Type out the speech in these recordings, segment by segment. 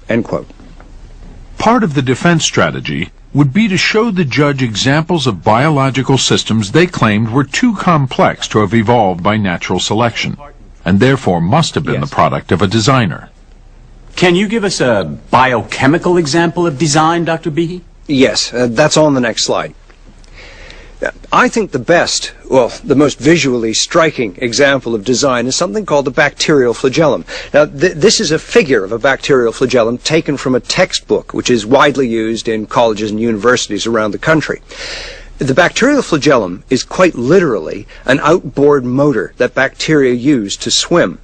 End quote. Part of the defense strategy would be to show the judge examples of biological systems they claimed were too complex to have evolved by natural selection, and therefore must have been the product of a designer. Can you give us a biochemical example of design, Dr. Behe? Yes, that's on the next slide. I think the best, well, the most visually striking example of design is something called the bacterial flagellum. Now, this is a figure of a bacterial flagellum taken from a textbook, which is widely used in colleges and universities around the country. The bacterial flagellum is quite literally an outboard motor that bacteria use to swim.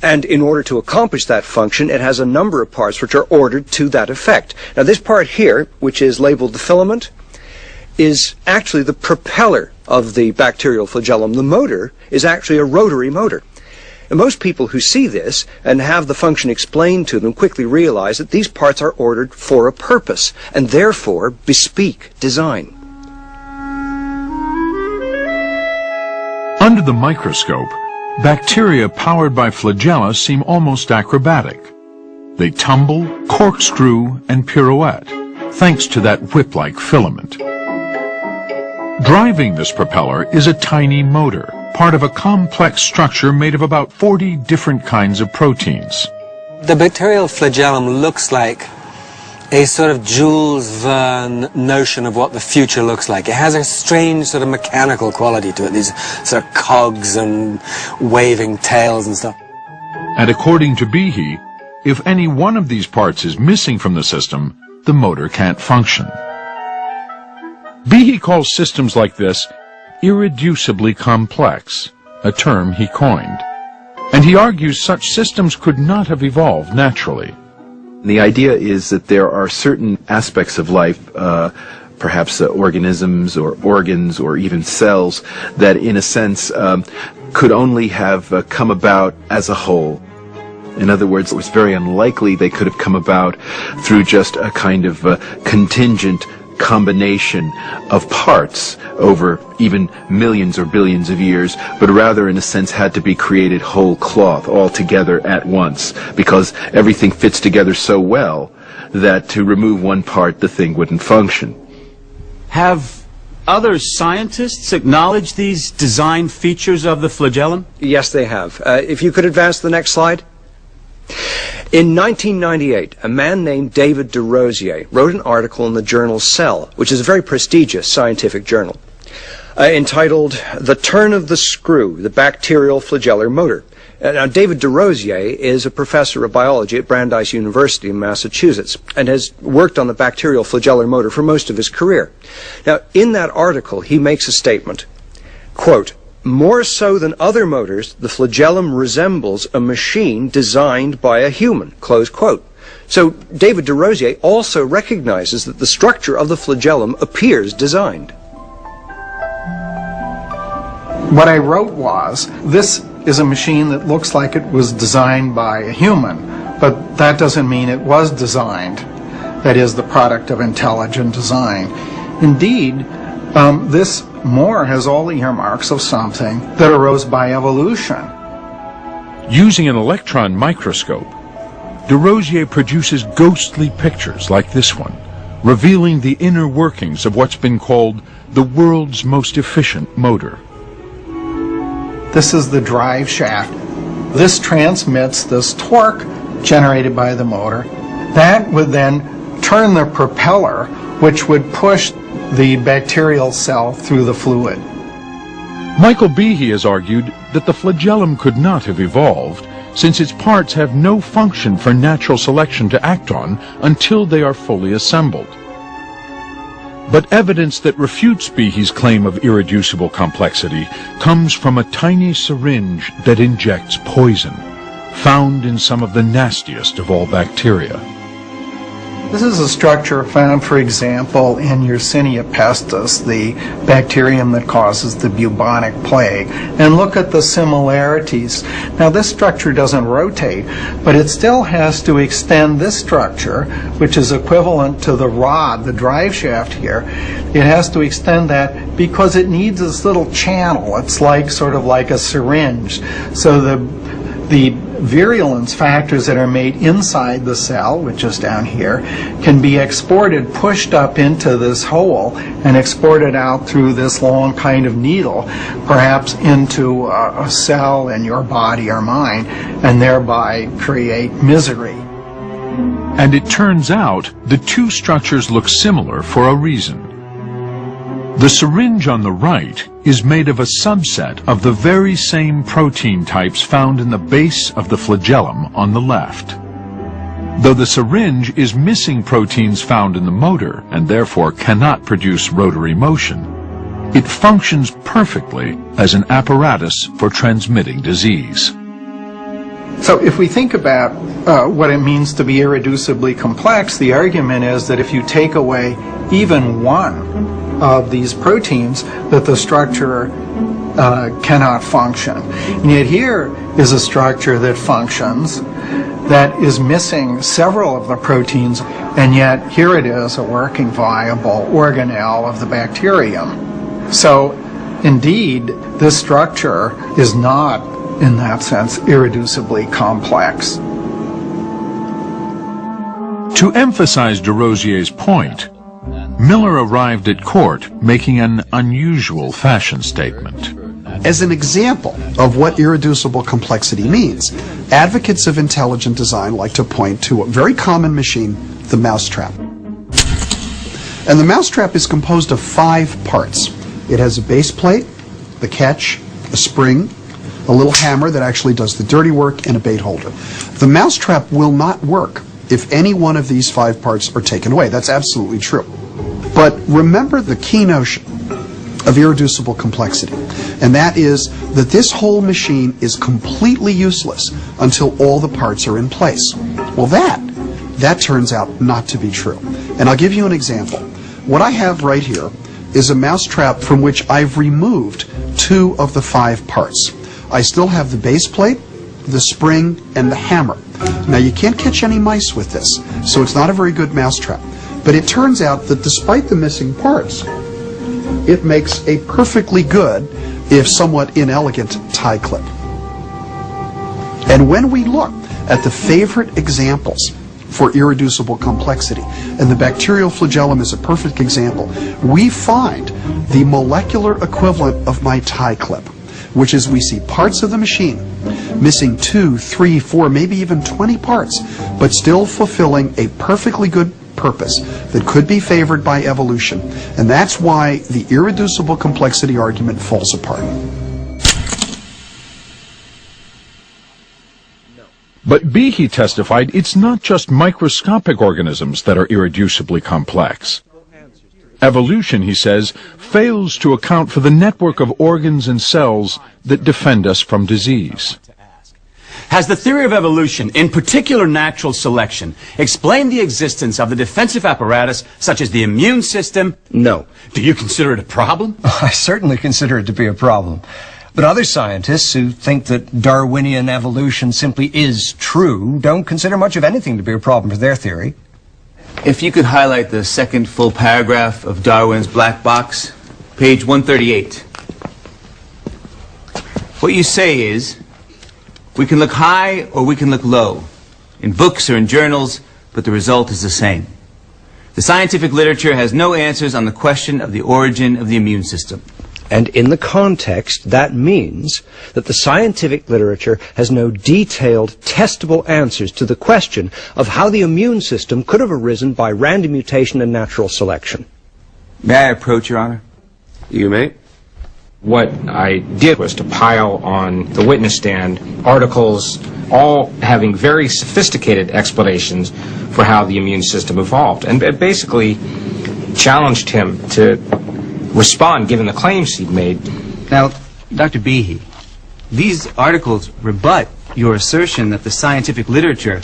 And in order to accomplish that function, it has a number of parts which are ordered to that effect. Now, this part here, which is labeled the filament, is actually the propeller of the bacterial flagellum. The motor is actually a rotary motor. And most people who see this and have the function explained to them quickly realize that these parts are ordered for a purpose and therefore bespeak design. Under the microscope, bacteria powered by flagella seem almost acrobatic. They tumble, corkscrew, and pirouette, thanks to that whip-like filament. Driving this propeller is a tiny motor, part of a complex structure made of about 40 different kinds of proteins. The bacterial flagellum looks like a sort of Jules Verne notion of what the future looks like. It has a strange sort of mechanical quality to it, these sort of cogs and waving tails and stuff. And according to Behe, if any one of these parts is missing from the system, the motor can't function. Behe calls systems like this irreducibly complex, a term he coined. And he argues such systems could not have evolved naturally. The idea is that there are certain aspects of life, perhaps organisms or organs or even cells, that in a sense could only have come about as a whole. In other words, it was very unlikely they could have come about through just a kind of contingent combination of parts over even millions or billions of years, but rather in a sense had to be created whole cloth all together at once, because everything fits together so well that to remove one part the thing wouldn't function. Have other scientists acknowledged these design features of the flagellum? Yes, they have. If you could advance to the next slide. In 1998, a man named David DeRosier wrote an article in the journal Cell, which is a very prestigious scientific journal, entitled The Turn of the Screw, the Bacterial Flagellar Motor. Now, David DeRosier is a professor of biology at Brandeis University in Massachusetts and has worked on the bacterial flagellar motor for most of his career. Now, in that article, he makes a statement, quote, "More so than other motors, the flagellum resembles a machine designed by a human," close quote. So David DeRosier also recognizes that the structure of the flagellum appears designed. What I wrote was, this is a machine that looks like it was designed by a human, but that doesn't mean it was designed. That is the product of intelligent design. Indeed, this more has all the earmarks of something that arose by evolution. Using an electron microscope, DeRosier produces ghostly pictures like this one, revealing the inner workings of what's been called the world's most efficient motor. This is the drive shaft. This transmits this torque generated by the motor. That would then turn the propeller, which would push the bacterial cell through the fluid. Michael Behe has argued that the flagellum could not have evolved, since its parts have no function for natural selection to act on until they are fully assembled. But evidence that refutes Behe's claim of irreducible complexity comes from a tiny syringe that injects poison, found in some of the nastiest of all bacteria. This is a structure found, for example, in Yersinia pestis, the bacterium that causes the bubonic plague. And look at the similarities. Now, this structure doesn't rotate, but it still has to extend this structure, which is equivalent to the rod, the drive shaft here. It has to extend that because it needs this little channel. It's like sort of like a syringe. So the virulence factors that are made inside the cell, which is down here, can be exported, pushed up into this hole, and exported out through this long kind of needle, perhaps into a cell in your body or mind, and thereby create misery. And it turns out the two structures look similar for a reason. The syringe on the right is made of a subset of the very same protein types found in the base of the flagellum on the left. Though the syringe is missing proteins found in the motor and therefore cannot produce rotary motion, it functions perfectly as an apparatus for transmitting disease. So if we think about what it means to be irreducibly complex, the argument is that if you take away even one of these proteins, that the structure cannot function. And yet here is a structure that functions, that is missing several of the proteins, and yet here it is, a working, viable organelle of the bacterium. So indeed, this structure is not, in that sense, irreducibly complex. To emphasize de Rosier's point, Miller arrived at court making an unusual fashion statement. As an example of what irreducible complexity means, advocates of intelligent design like to point to a very common machine, the mousetrap. And the mousetrap is composed of 5 parts. It has a base plate, the catch, a spring, a little hammer that actually does the dirty work, and a bait holder. The mousetrap will not work if any one of these 5 parts are taken away. That's absolutely true. But remember the key notion of irreducible complexity, and that is that this whole machine is completely useless until all the parts are in place. Well, that turns out not to be true. And I'll give you an example. What I have right here is a mousetrap from which I've removed 2 of the 5 parts. I still have the base plate, the spring, and the hammer. Now, you can't catch any mice with this, so it's not a very good mousetrap. But it turns out that despite the missing parts, it makes a perfectly good, if somewhat inelegant, tie clip. And when we look at the favorite examples for irreducible complexity, and the bacterial flagellum is a perfect example, we find the molecular equivalent of my tie clip, which is we see parts of the machine missing 2, 3, 4, maybe even 20 parts, but still fulfilling a perfectly good purpose that could be favored by evolution. And that's why the irreducible complexity argument falls apart. But Behe testified it's not just microscopic organisms that are irreducibly complex. Evolution, he says, fails to account for the network of organs and cells that defend us from disease. Has the theory of evolution, in particular natural selection, explained the existence of the defensive apparatus such as the immune system? No. Do you consider it a problem? I certainly consider it to be a problem. But other scientists who think that Darwinian evolution simply is true don't consider much of anything to be a problem for their theory. If you could highlight the second full paragraph of Darwin's Black Box, page 138. What you say is, we can look high or we can look low, in books or in journals, but the result is the same. The scientific literature has no answers on the question of the origin of the immune system. And in the context, that means that the scientific literature has no detailed, testable answers to the question of how the immune system could have arisen by random mutation and natural selection. May I approach, Your Honor? You may. What I did was to pile on the witness stand articles all having very sophisticated explanations for how the immune system evolved, and basically challenged him to respond given the claims he'd made. Now, Dr. Behe, these articles rebut your assertion that the scientific literature